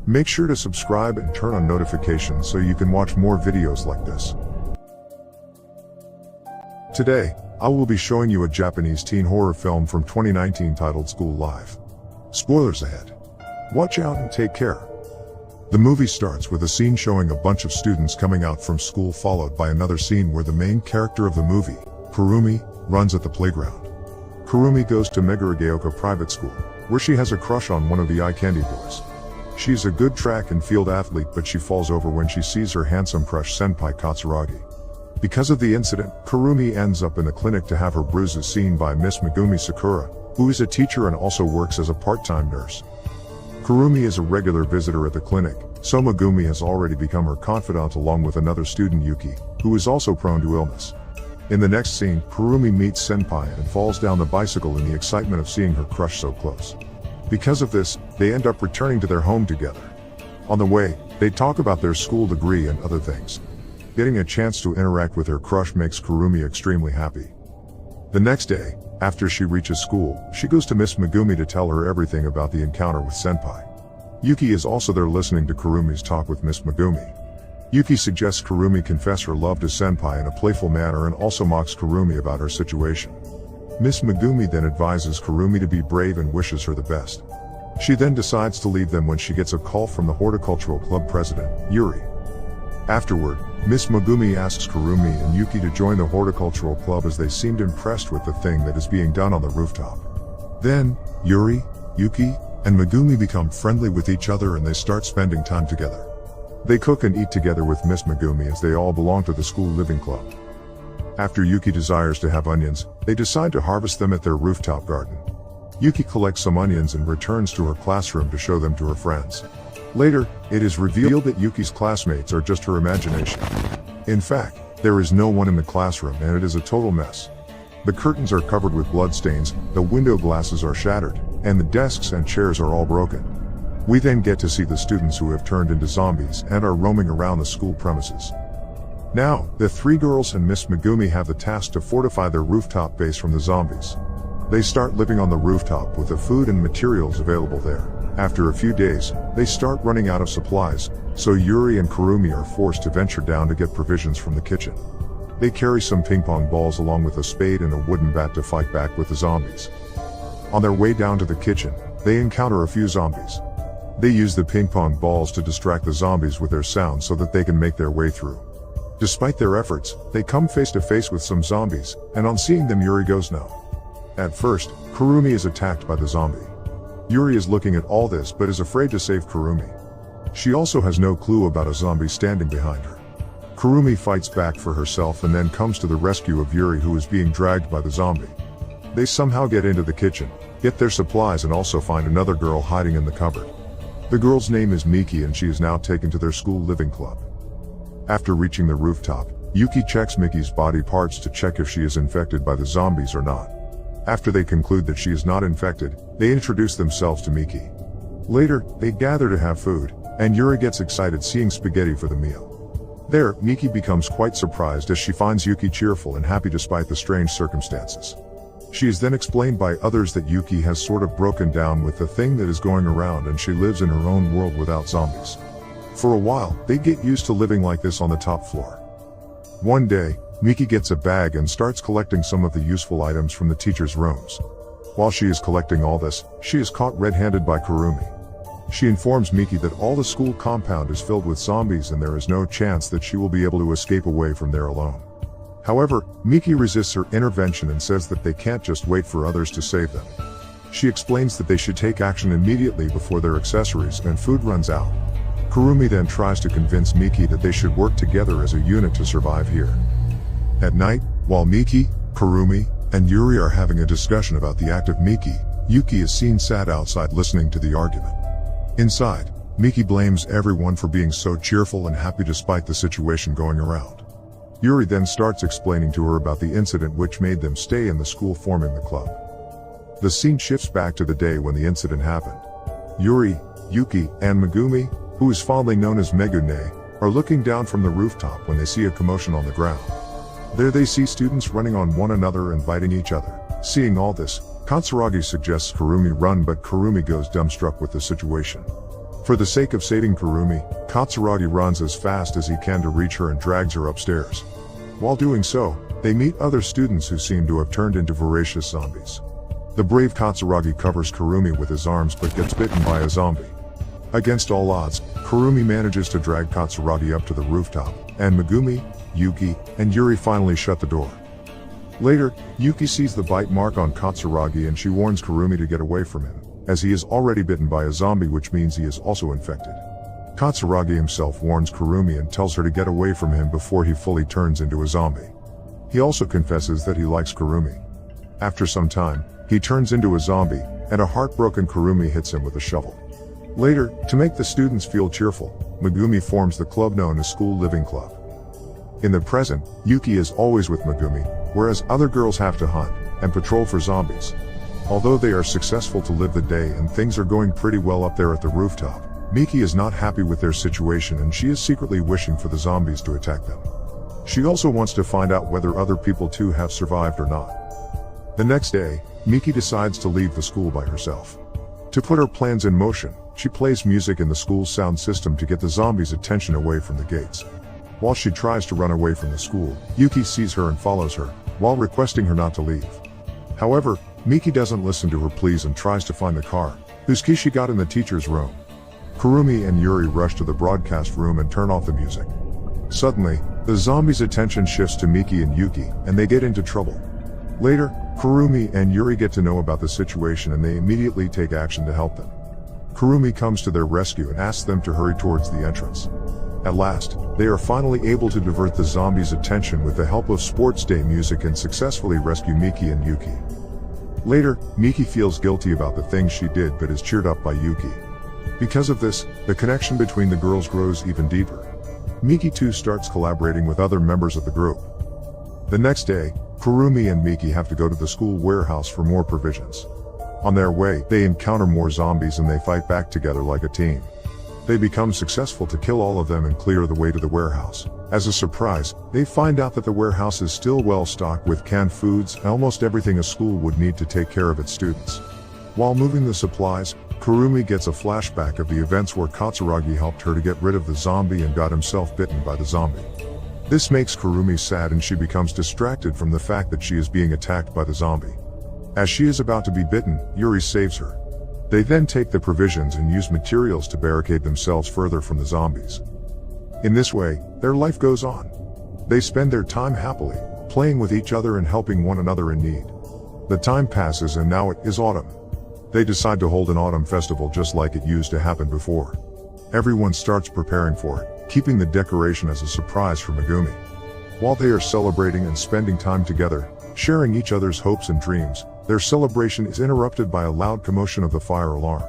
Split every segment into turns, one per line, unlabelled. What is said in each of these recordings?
Make sure to subscribe and turn on notifications so you can watch more videos like this. Today, I will be showing you a Japanese teen horror film from 2019 titled School Life. Spoilers ahead. Watch out and take care. The movie starts with a scene showing a bunch of students coming out from school, followed by another scene where the main character of the movie, Kurumi, runs at the playground. Kurumi goes to Megarageoka Private School, where she has a crush on one of the eye candy boys. She's a good track and field athlete, but she falls over when she sees her handsome crush Senpai Katsuragi. Because of the incident, Kurumi ends up in the clinic to have her bruises seen by Miss Megumi Sakura, who is a teacher and also works as a part-time nurse. Kurumi is a regular visitor at the clinic, so Megumi has already become her confidant along with another student, Yuki, who is also prone to illness. In the next scene, Kurumi meets Senpai and falls down the bicycle in the excitement of seeing her crush so close. Because of this, they end up returning to their home together. On the way, they talk about their school degree and other things. Getting a chance to interact with her crush makes Kurumi extremely happy. The next day, after she reaches school, she goes to Miss Megumi to tell her everything about the encounter with Senpai. Yuki is also there listening to Kurumi's talk with Miss Megumi. Yuki suggests Kurumi confess her love to Senpai in a playful manner and also mocks Kurumi about her situation. Miss Megumi then advises Kurumi to be brave and wishes her the best. She then decides to leave them when she gets a call from the horticultural club president, Yuri. Afterward, Miss Megumi asks Kurumi and Yuki to join the horticultural club as they seemed impressed with the thing that is being done on the rooftop. Then, Yuri, Yuki, and Megumi become friendly with each other and they start spending time together. They cook and eat together with Miss Megumi as they all belong to the school living club. After Yuki desires to have onions, they decide to harvest them at their rooftop garden. Yuki collects some onions and returns to her classroom to show them to her friends. Later, it is revealed that Yuki's classmates are just her imagination. In fact, there is no one in the classroom and it is a total mess. The curtains are covered with bloodstains, the window glasses are shattered, and the desks and chairs are all broken. We then get to see the students who have turned into zombies and are roaming around the school premises. Now, the three girls and Miss Megumi have the task to fortify their rooftop base from the zombies. They start living on the rooftop with the food and materials available there. After a few days, they start running out of supplies, so Yuri and Kurumi are forced to venture down to get provisions from the kitchen. They carry some ping pong balls along with a spade and a wooden bat to fight back with the zombies. On their way down to the kitchen, they encounter a few zombies. They use the ping pong balls to distract the zombies with their sound so that they can make their way through. Despite their efforts, they come face to face with some zombies, and on seeing them Yuri goes no. At first, Kurumi is attacked by the zombie. Yuri is looking at all this but is afraid to save Kurumi. She also has no clue about a zombie standing behind her. Kurumi fights back for herself and then comes to the rescue of Yuri, who is being dragged by the zombie. They somehow get into the kitchen, get their supplies and also find another girl hiding in the cupboard. The girl's name is Miki and she is now taken to their school living club. After reaching the rooftop, Yuki checks Miki's body parts to check if she is infected by the zombies or not. After they conclude that she is not infected, they introduce themselves to Miki. Later, they gather to have food, and Yuri gets excited seeing spaghetti for the meal. There, Miki becomes quite surprised as she finds Yuki cheerful and happy despite the strange circumstances. She is then explained by others that Yuki has sort of broken down with the thing that is going around and she lives in her own world without zombies. For a while, they get used to living like this on the top floor. One day, Miki gets a bag and starts collecting some of the useful items from the teacher's rooms. While she is collecting all this, she is caught red-handed by Kurumi. She informs Miki that all the school compound is filled with zombies and there is no chance that she will be able to escape away from there alone. However, Miki resists her intervention and says that they can't just wait for others to save them. She explains that they should take action immediately before their accessories and food runs out. Kurumi then tries to convince Miki that they should work together as a unit to survive here. At night, while Miki, Kurumi, and Yuri are having a discussion about the act of Miki, Yuki is seen sad outside listening to the argument. Inside, Miki blames everyone for being so cheerful and happy despite the situation going around. Yuri then starts explaining to her about the incident which made them stay in the school forming the club. The scene shifts back to the day when the incident happened. Yuri, Yuki, and Megumi, who is fondly known as Megune, are looking down from the rooftop when they see a commotion on the ground. There they see students running on one another and biting each other. Seeing all this, Katsuragi suggests Kurumi run, but Kurumi goes dumbstruck with the situation. For the sake of saving Kurumi, Katsuragi runs as fast as he can to reach her and drags her upstairs. While doing so, they meet other students who seem to have turned into voracious zombies. The brave Katsuragi covers Kurumi with his arms but gets bitten by a zombie. Against all odds, Kurumi manages to drag Katsuragi up to the rooftop, and Megumi, Yuki, and Yuri finally shut the door. Later, Yuki sees the bite mark on Katsuragi and she warns Kurumi to get away from him, as he is already bitten by a zombie, which means he is also infected. Katsuragi himself warns Kurumi and tells her to get away from him before he fully turns into a zombie. He also confesses that he likes Kurumi. After some time, he turns into a zombie, and a heartbroken Kurumi hits him with a shovel. Later, to make the students feel cheerful, Megumi forms the club known as School Living Club. In the present, Yuki is always with Megumi, whereas other girls have to hunt and patrol for zombies. Although they are successful to live the day and things are going pretty well up there at the rooftop, Miki is not happy with their situation and she is secretly wishing for the zombies to attack them. She also wants to find out whether other people too have survived or not. The next day, Miki decides to leave the school by herself. To put her plans in motion, she plays music in the school's sound system to get the zombies' attention away from the gates. While she tries to run away from the school, Yuki sees her and follows her, while requesting her not to leave. However, Miki doesn't listen to her pleas and tries to find the car, whose key she got in the teacher's room. Kurumi and Yuri rush to the broadcast room and turn off the music. Suddenly, the zombies' attention shifts to Miki and Yuki, and they get into trouble. Later, Kurumi and Yuri get to know about the situation and they immediately take action to help them. Kurumi comes to their rescue and asks them to hurry towards the entrance. At last, they are finally able to divert the zombies' attention with the help of sports day music and successfully rescue Miki and Yuki. Later, Miki feels guilty about the things she did but is cheered up by Yuki. Because of this, the connection between the girls grows even deeper. Miki too starts collaborating with other members of the group. The next day, Kurumi and Miki have to go to the school warehouse for more provisions. On their way, they encounter more zombies and they fight back together like a team. They become successful to kill all of them and clear the way to the warehouse. As a surprise, they find out that the warehouse is still well stocked with canned foods and almost everything a school would need to take care of its students. While moving the supplies, Kurumi gets a flashback of the events where Katsuragi helped her to get rid of the zombie and got himself bitten by the zombie. This makes Kurumi sad and she becomes distracted from the fact that she is being attacked by the zombie. As she is about to be bitten, Yuri saves her. They then take the provisions and use materials to barricade themselves further from the zombies. In this way, their life goes on. They spend their time happily, playing with each other and helping one another in need. The time passes and now it is autumn. They decide to hold an autumn festival just like it used to happen before. Everyone starts preparing for it, keeping the decoration as a surprise for Megumi. While they are celebrating and spending time together, sharing each other's hopes and dreams, their celebration is interrupted by a loud commotion of the fire alarm.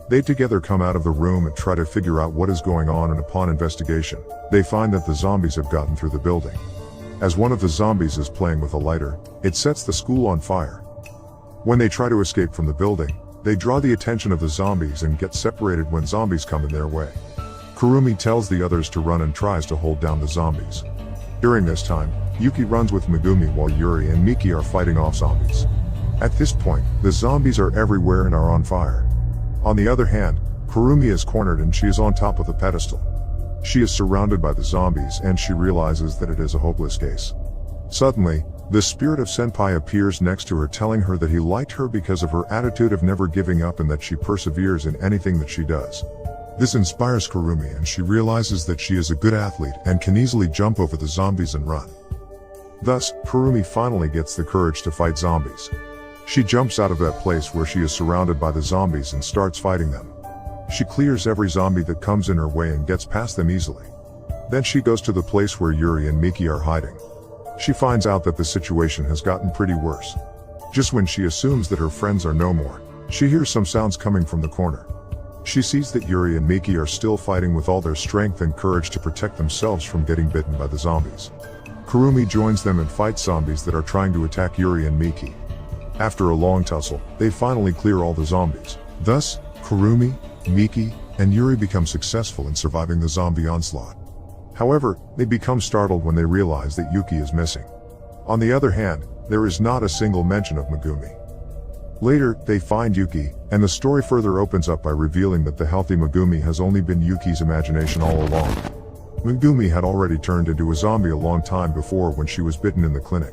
They together come out of the room and try to figure out what is going on, and upon investigation, they find that the zombies have gotten through the building. As one of the zombies is playing with a lighter, it sets the school on fire. When they try to escape from the building, they draw the attention of the zombies and get separated when zombies come in their way. Kurumi tells the others to run and tries to hold down the zombies. During this time, Yuki runs with Megumi while Yuri and Miki are fighting off zombies. At this point, the zombies are everywhere and are on fire. On the other hand, Kurumi is cornered and she is on top of the pedestal. She is surrounded by the zombies and she realizes that it is a hopeless case. Suddenly, the spirit of Senpai appears next to her, telling her that he liked her because of her attitude of never giving up and that she perseveres in anything that she does. This inspires Kurumi and she realizes that she is a good athlete and can easily jump over the zombies and run. Thus, Kurumi finally gets the courage to fight zombies. She jumps out of that place where she is surrounded by the zombies and starts fighting them. She clears every zombie that comes in her way and gets past them easily. Then she goes to the place where Yuri and Miki are hiding. She finds out that the situation has gotten pretty worse. Just when she assumes that her friends are no more, she hears some sounds coming from the corner. She sees that Yuri and Miki are still fighting with all their strength and courage to protect themselves from getting bitten by the zombies. Kurumi joins them and fights zombies that are trying to attack Yuri and Miki. After a long tussle, they finally clear all the zombies. Thus, Kurumi, Miki, and Yuri become successful in surviving the zombie onslaught. However, they become startled when they realize that Yuki is missing. On the other hand, there is not a single mention of Megumi. Later, they find Yuki, and the story further opens up by revealing that the healthy Megumi has only been Yuki's imagination all along. Megumi had already turned into a zombie a long time before when she was bitten in the clinic.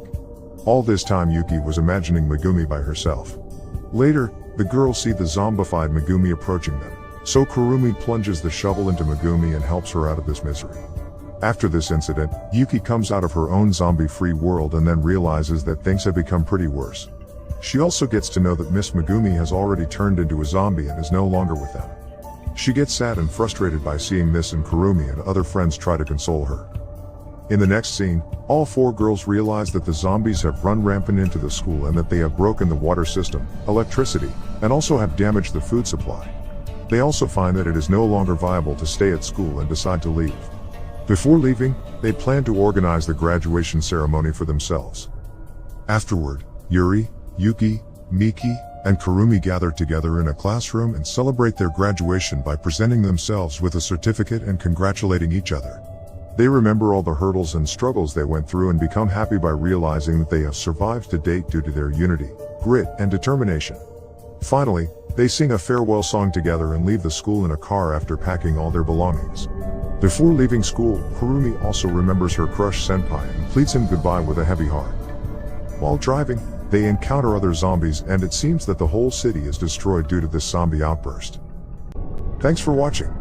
All this time Yuki was imagining Megumi by herself. Later, the girls see the zombified Megumi approaching them, so Kurumi plunges the shovel into Megumi and helps her out of this misery. After this incident, Yuki comes out of her own zombie-free world and then realizes that things have become pretty worse. She also gets to know that Miss Megumi has already turned into a zombie and is no longer with them. She gets sad and frustrated by seeing this, and Kurumi and other friends try to console her. In the next scene, all 4 girls realize that the zombies have run rampant into the school and that they have broken the water system, electricity, and also have damaged the food supply. They also find that it is no longer viable to stay at school and decide to leave. Before leaving, they plan to organize the graduation ceremony for themselves. Afterward, Yuri, Yuki, Miki, and Kurumi gather together in a classroom and celebrate their graduation by presenting themselves with a certificate and congratulating each other. They remember all the hurdles and struggles they went through and become happy by realizing that they have survived to date due to their unity, grit, and determination. Finally, they sing a farewell song together and leave the school in a car after packing all their belongings. Before leaving school, Kurumi also remembers her crush Senpai and pleads him goodbye with a heavy heart. While driving, they encounter other zombies and it seems that the whole city is destroyed due to this zombie outburst. Thanks for watching.